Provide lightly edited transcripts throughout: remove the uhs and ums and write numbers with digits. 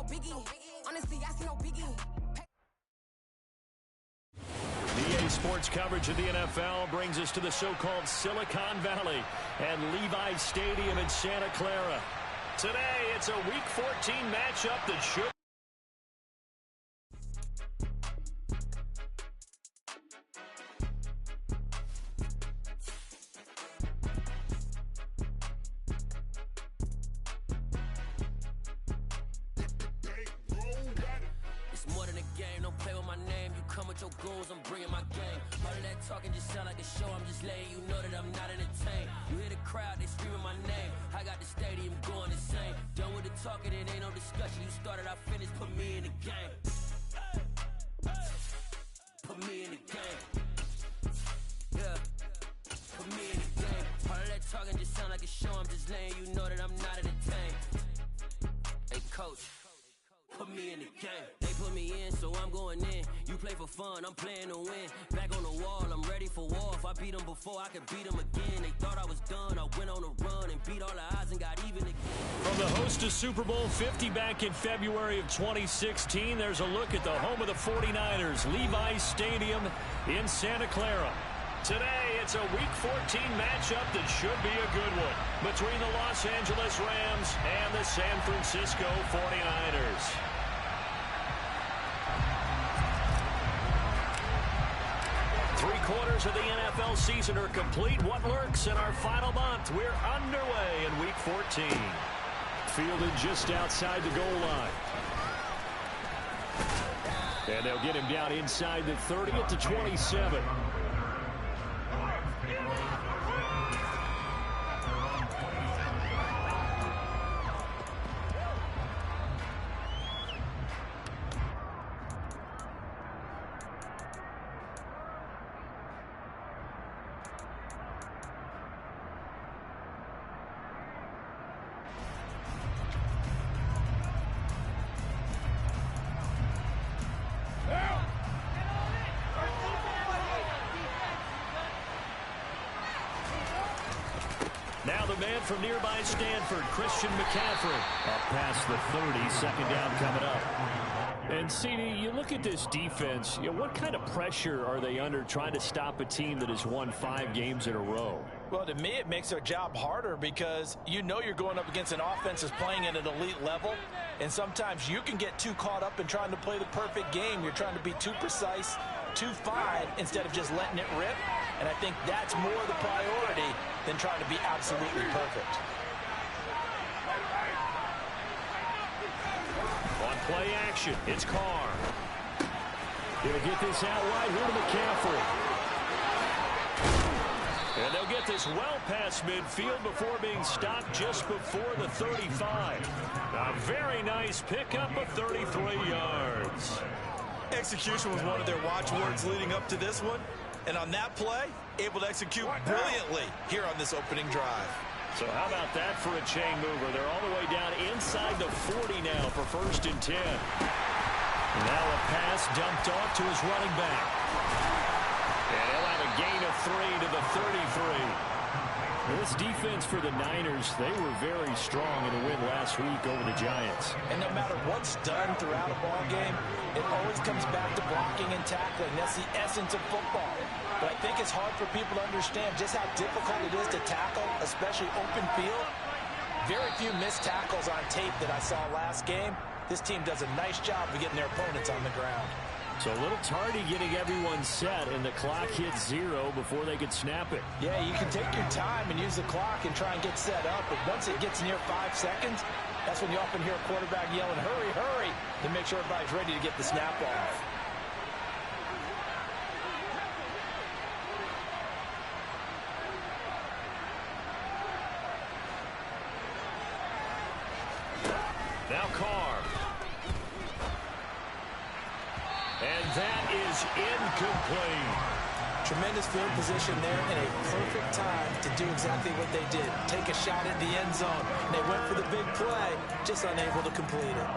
biggie. Honestly, I see no biggie. EA Sports coverage of the NFL brings us to the so-called Silicon Valley and Levi's Stadium in Santa Clara. Today, it's a Week 14 matchup that should... Your goals, I'm bringing my game. All of that talking just sound like a show. I'm just letting you know that I'm not entertained. You hear the crowd, they screaming my name. I got the stadium going insane. Done with the talking, it ain't no discussion. You started, I finished, put me in the game. Put me in the game. Yeah. Put me in the game. All of that talking just sound like a show. I'm just letting you know that I'm not entertained. Hey, coach. Put me in the game. They put me in, so I'm going in. You play for fun, I'm playing to win. Back on the wall, I'm ready for war. If I beat them before, I could beat them again. They thought I was done, I went on a run and beat all the odds and got even again. From the host of Super Bowl 50 back in February of 2016, there's a look at the home of the 49ers, Levi's Stadium in Santa Clara. Today, it's a Week 14 matchup that should be a good one between the Los Angeles Rams and the San Francisco 49ers. Three-quarters of the NFL season are complete. What lurks in our final month? We're underway in Week 14. Fielded just outside the goal line. And they'll get him down inside the 30 at the 27. Now the man from nearby Stanford, Christian McCaffrey. Up past the 30, second down coming up. And, CD, you look at this defense, what kind of pressure are they under trying to stop a team that has won 5 games in a row? Well, to me, it makes their job harder because you know you're going up against an offense that's playing at an elite level, and sometimes you can get too caught up in trying to play the perfect game. You're trying to be too precise, too fine, instead of just letting it rip. And I think that's more the priority than trying to be absolutely perfect. On play action, it's Carr. He'll get this out wide here to McCaffrey. And they'll get this well past midfield before being stopped just before the 35. A very nice pickup of 33 yards. Execution was one of their watchwords leading up to this one. And on that play, able to execute brilliantly here on this opening drive. So how about that for a chain mover? They're all the way down inside the 40 now for 1st and 10. And now a pass dumped off to his running back. And he'll have a gain of 3 to the 33. This defense for the Niners, they were very strong in the win last week over the Giants. And no matter what's done throughout a ball game, it always comes back to blocking and tackling. That's the essence of football. But I think it's hard for people to understand just how difficult it is to tackle, especially open field. Very few missed tackles on tape that I saw last game. This team does a nice job of getting their opponents on the ground. So a little tardy getting everyone set, and the clock hits 0 before they could snap it. Yeah, you can take your time and use the clock and try and get set up, but once it gets near 5 seconds, that's when you often hear a quarterback yelling, hurry, hurry, to make sure everybody's ready to get the snap off. Now Carr. And that is incomplete. Tremendous field position there and a perfect time to do exactly what they did. Take a shot at the end zone. And they went for the big play, just unable to complete it.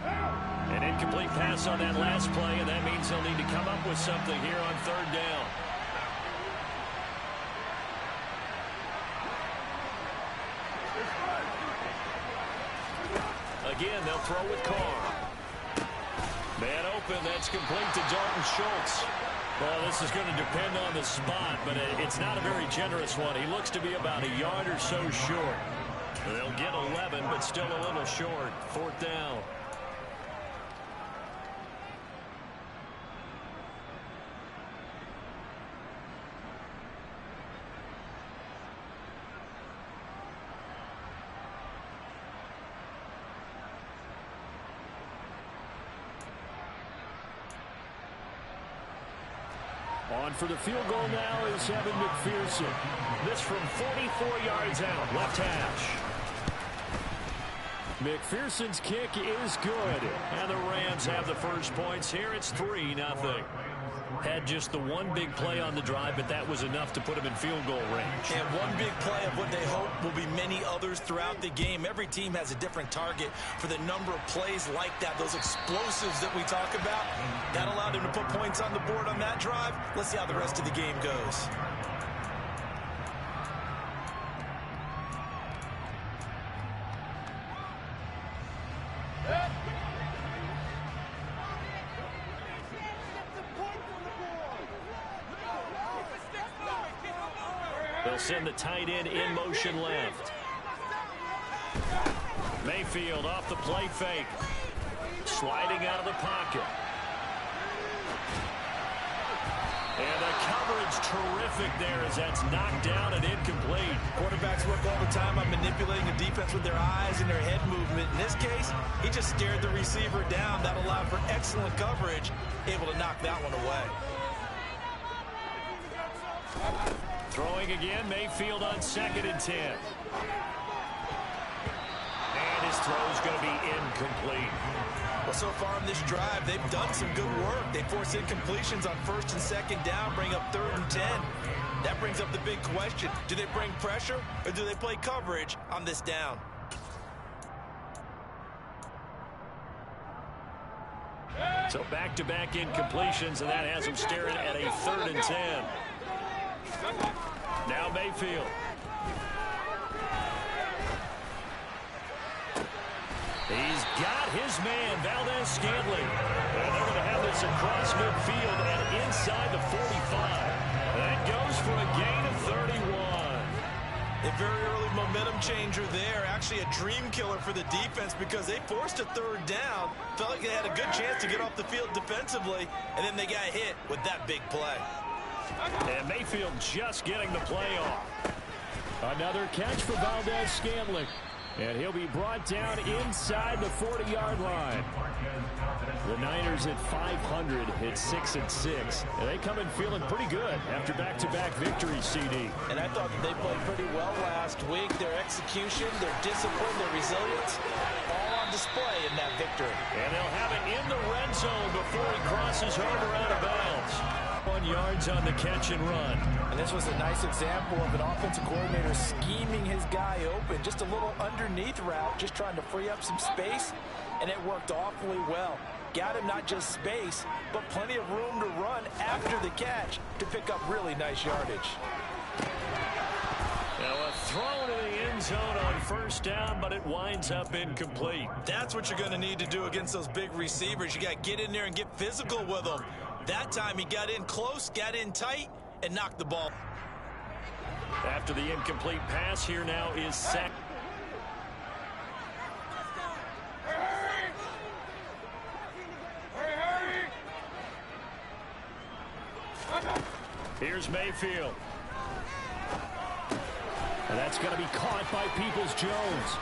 An incomplete pass on that last play, and that means they'll need to come up with something here on 3rd down. Again, they'll throw with Carr. Man open, that's complete to Dalton Schultz. Well, this is going to depend on the spot, but it's not a very generous one. He looks to be about a yard or so short. They'll get 11, but still a little short. 4th down. On for the field goal now is Evan McPherson. This from 44 yards out, left hash. McPherson's kick is good, and the Rams have the first points here. It's 3-0. Had just the one big play on the drive, but that was enough to put him in field goal range. And one big play of what they hope will be many others throughout the game. Every team has a different target for the number of plays like that, those explosives that we talk about. That allowed him to put points on the board on that drive. Let's see how the rest of the game goes. They'll send the tight end in motion left. Mayfield off the play fake. Sliding out of the pocket. And the coverage terrific there as that's knocked down and incomplete. Quarterbacks work all the time on manipulating the defense with their eyes and their head movement. In this case, he just stared the receiver down. That allowed for excellent coverage, able to knock that one away. Throwing again, Mayfield on 2nd and 10. And his throw's going to be incomplete. Well, so far in this drive, they've done some good work. They force incompletions on 1st and 2nd down, bring up 3rd and 10. That brings up the big question. Do they bring pressure or do they play coverage on this down? So back-to-back incompletions, and that has them staring at a 3rd and 10. Now Mayfield. He's got his man, Valdez-Scantling. And they're going to have this across midfield and inside the 45. That goes for a gain of 31. A very early momentum changer there. Actually a dream killer for the defense because they forced a 3rd down. Felt like they had a good chance to get off the field defensively, and then they got hit with that big play. And Mayfield just getting the play off. Another catch for Valdez-Scantling. And he'll be brought down inside the 40-yard line. The Niners at 500 hit 6-6. And they come in feeling pretty good after back-to-back victories, CD. And I thought that they played pretty well last week. Their execution, their discipline, their resilience, all on display in that victory. And they'll have it in the red zone before he crosses over out of bounds. 1 yards on the catch and run. And this was a nice example of an offensive coordinator scheming his guy open. Just a little underneath route, just trying to free up some space, and it worked awfully well. Got him not just space, but plenty of room to run after the catch to pick up really nice yardage. Now a throw to the end zone on 1st down, but it winds up incomplete. That's what you're going to need to do against those big receivers. You got to get in there and get physical with them. That time he got in close, got in tight, and knocked the ball. After the incomplete pass, here now is sack. Here's Mayfield. And that's going to be caught by Peoples-Jones.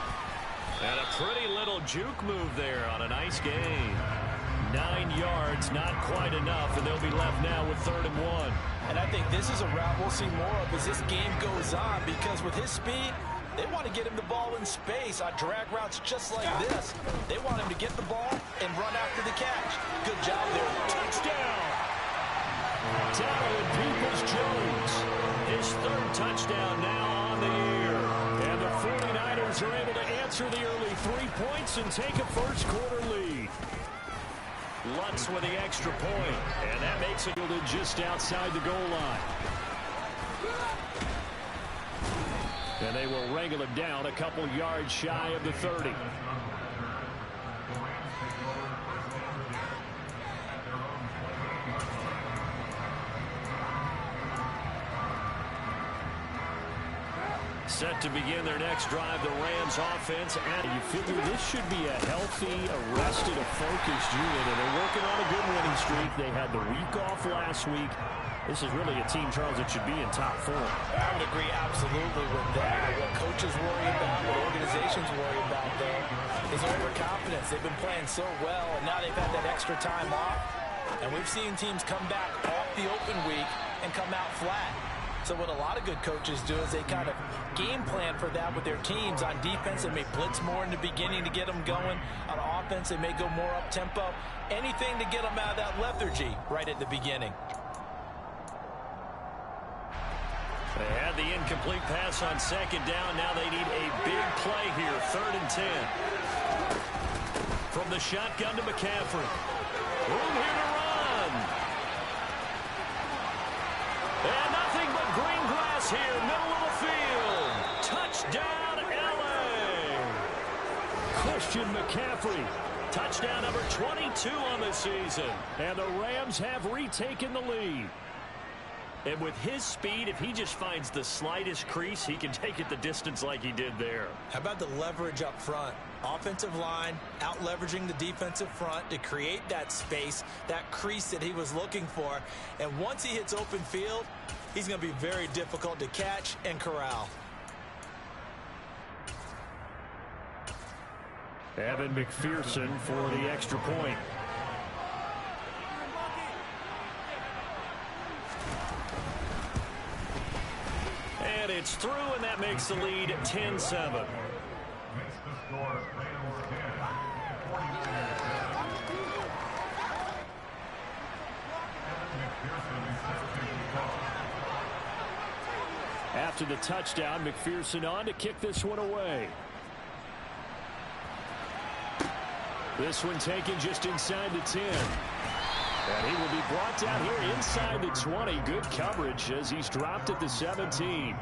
And a pretty little juke move there on a nice gain. 9 yards, not quite enough, and they'll be left now with 3rd and 1. And I think this is a route we'll see more of as this game goes on, because with his speed, they want to get him the ball in space on drag routes just like this. They want him to get the ball and run after the catch. Good job there. Touchdown! Dalvin Peoples-Jones, his 3rd touchdown now on the year. And the 49ers are able to answer the early 3 points and take a first-quarter lead. Lutz with the extra point, and that makes it just outside the goal line. And they will wrangle him down a couple yards shy of the 30. Set to begin their next drive, the Rams offense. And you figure this should be a healthy, arrested, a focused unit, and they're working on a good winning streak. They had the week off last week. This is really a team, Charles, that should be in top form. I would agree absolutely with that. What coaches worry about, what organizations worry about, though, is overconfidence. They've been playing so well, and now they've had that extra time off. And we've seen teams come back off the open week and come out flat. So what a lot of good coaches do is they kind of game plan for that with their teams. On defense, they may blitz more in the beginning to get them going. On offense, they may go more up-tempo. Anything to get them out of that lethargy right at the beginning. They had the incomplete pass on second down. Now they need a big play here, 3rd and 10. From the shotgun to McCaffrey. Room here to run. And nothing but green grass here, middle of the field. Touchdown, L.A. Christian McCaffrey. Touchdown number 22 on the season. And the Rams have retaken the lead. And with his speed, if he just finds the slightest crease, he can take it the distance like he did there. How about the leverage up front? Offensive line out leveraging the defensive front to create that space, that crease that he was looking for. And once he hits open field, he's going to be very difficult to catch and corral. Evan McPherson for the extra point. And it's through, and that makes the lead 10-7. After the touchdown, McPherson on to kick this one away. This one taken just inside the 10. And he will be brought down here inside the 20. Good coverage as he's dropped at the 17.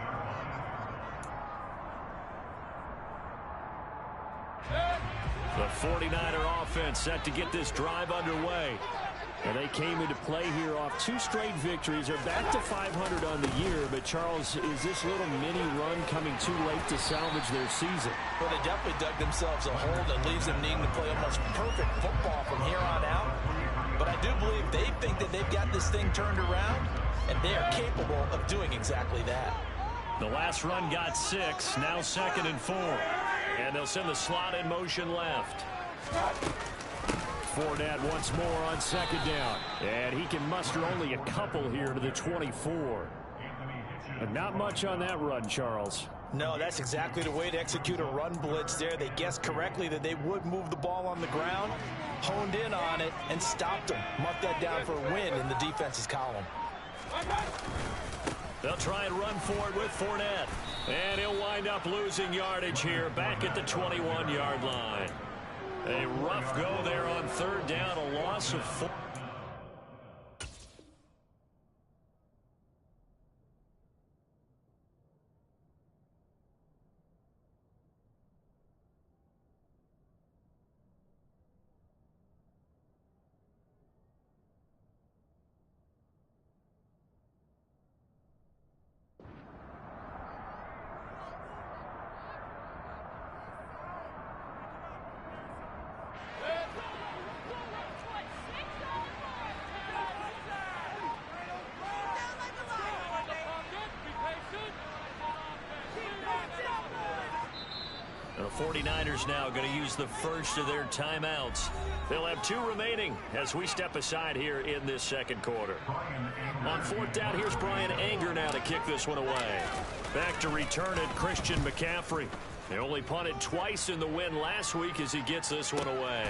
The 49er offense set to get this drive underway. And they came into play here off 2 straight victories. They're back to 500 on the year. But, Charles, is this little mini run coming too late to salvage their season? Well, they definitely dug themselves a hole that leaves them needing to play almost perfect football from here on out. But I do believe they think that they've got this thing turned around, and they are capable of doing exactly that. The last run got 6, now 2nd and 4. And they'll send the slot in motion left. Fournette once more on 2nd down. And he can muster only a couple here to the 24. But not much on that run, Charles. No, that's exactly the way to execute a run blitz there. They guessed correctly that they would move the ball on the ground, honed in on it, and stopped them. Marked that down for a win in the defense's column. They'll try and run forward with Fournette. And he'll wind up losing yardage here back at the 21-yard line. A rough go there on 3rd down, a loss of 4. The 49ers now going to use the first of their timeouts. They'll have 2 remaining as we step aside here in this 2nd quarter. On 4th down, here's Brian Anger now to kick this one away. Back to return it, Christian McCaffrey. They only punted twice in the win last week as he gets this one away.